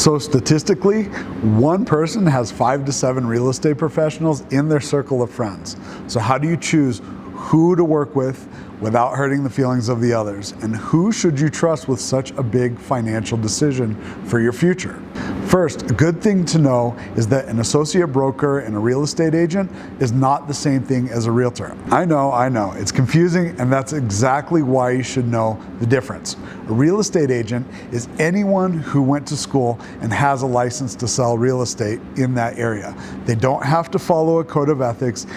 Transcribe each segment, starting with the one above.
So statistically, one person has 5 to 7 real estate professionals in their circle of friends. So how do you choose who to work with without hurting the feelings of the others? And who should you trust with such a big financial decision for your future? First, a good thing to know is that an associate broker and a real estate agent is not the same thing as a realtor. I know, it's confusing, and that's exactly why you should know the difference. A real estate agent is anyone who went to school and has a license to sell real estate in that area. They don't have to follow a code of ethics.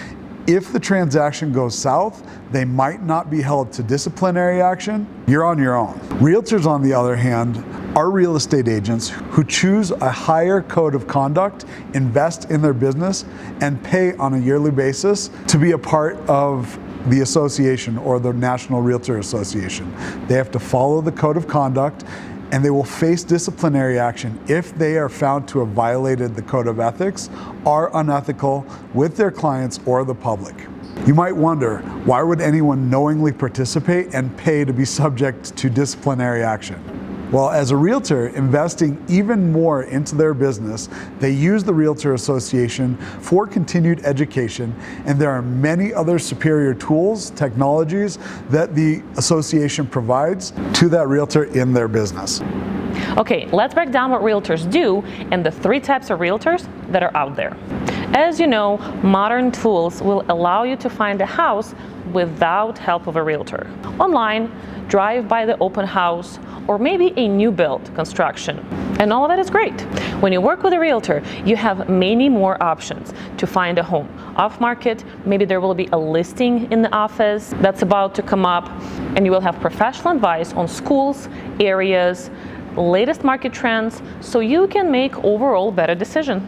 If the transaction goes south, they might not be held to disciplinary action. You're on your own. Realtors, on the other hand, are real estate agents who choose a higher code of conduct, invest in their business, and pay on a yearly basis to be a part of the association or the National Realtor Association. They have to follow the code of conduct, and they will face disciplinary action if they are found to have violated the code of ethics, are unethical with their clients or the public. You might wonder, why would anyone knowingly participate and pay to be subject to disciplinary action? Well, as a realtor investing even more into their business, they use the Realtor Association for continued education, and there are many other superior tools, technologies that the association provides to that realtor in their business. Okay, let's break down what realtors do and the 3 types of realtors that are out there. As you know, modern tools will allow you to find a house without help of a realtor. Online, drive by the open house, or maybe a new build construction. And all of that is great. When you work with a realtor, you have many more options to find a home. Off market, maybe there will be a listing in the office that's about to come up, and you will have professional advice on schools, areas, latest market trends, so you can make overall better decision.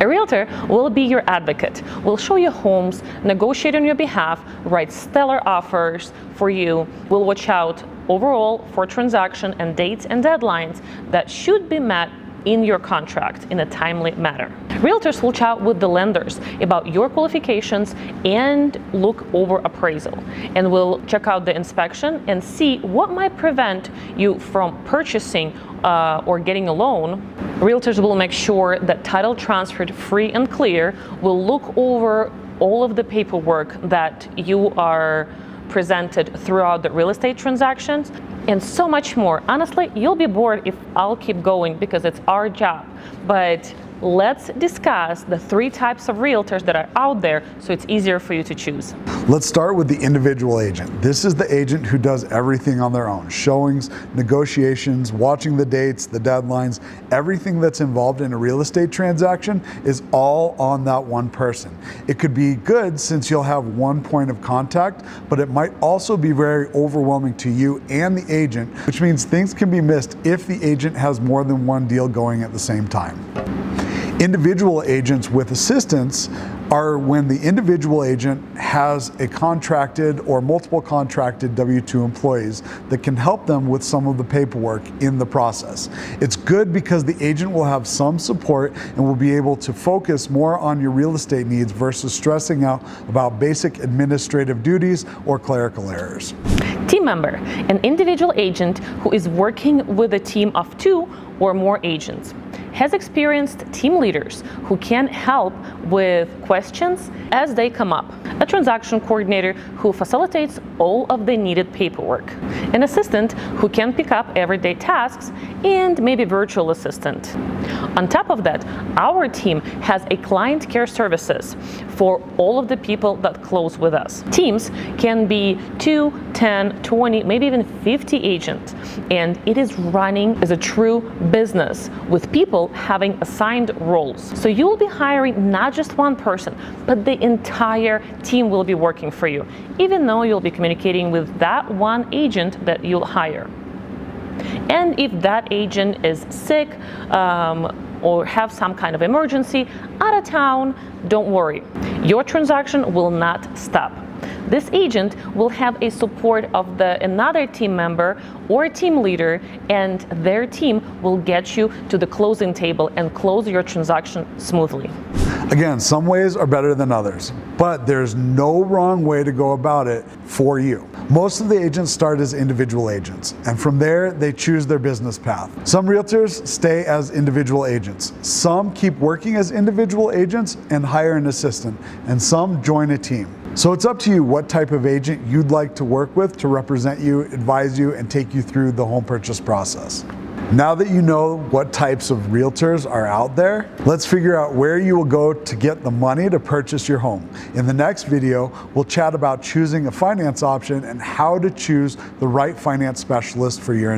A realtor will be your advocate, will show you homes, negotiate on your behalf, write stellar offers for you, will watch out overall for transaction and dates and deadlines that should be met in your contract in a timely manner. Realtors will chat with the lenders about your qualifications and look over appraisal, and will check out the inspection and see what might prevent you from purchasing or getting a loan. Realtors will make sure that title transferred free and clear, will look over all of the paperwork that you are presented throughout the real estate transactions, and so much more. Honestly, you'll be bored if I'll keep going because it's our job. But let's discuss the 3 types of realtors that are out there so it's easier for you to choose. Let's start with the individual agent. This is the agent who does everything on their own. Showings, negotiations, watching the dates, the deadlines, everything that's involved in a real estate transaction is all on that one person. It could be good since you'll have one point of contact, but it might also be very overwhelming to you and the agent, which means things can be missed if the agent has more than one deal going at the same time. Individual agents with assistants are when the individual agent has a contracted or multiple contracted W-2 employees that can help them with some of the paperwork in the process. It's good because the agent will have some support and will be able to focus more on your real estate needs versus stressing out about basic administrative duties or clerical errors. Team member, an individual agent who is working with a team of 2 or more agents, has experienced team leaders who can help with questions as they come up, a transaction coordinator who facilitates all of the needed paperwork, an assistant who can pick up everyday tasks, and maybe virtual assistant. On top of that, our team has a client care services for all of the people that close with us. Teams can be 2, 10, 20, maybe even 50 agents, and it is running as a true business with people having assigned roles. So you will be hiring not just one person, but the entire team will be working for you, even though you'll be communicating with that one agent that you'll hire. And if that agent is sick or have some kind of emergency, out of town, don't worry. Your transaction will not stop. This agent will have a support of another team member or team leader, and their team will get you to the closing table and close your transaction smoothly. Again, some ways are better than others, but there's no wrong way to go about it for you. Most of the agents start as individual agents, and from there they choose their business path. Some realtors stay as individual agents. Some keep working as individual agents and hire an assistant, and some join a team. So it's up to you what type of agent you'd like to work with to represent you, advise you, and take you through the home purchase process. Now that you know what types of realtors are out there, let's figure out where you will go to get the money to purchase your home. In the next video, we'll chat about choosing a finance option and how to choose the right finance specialist for your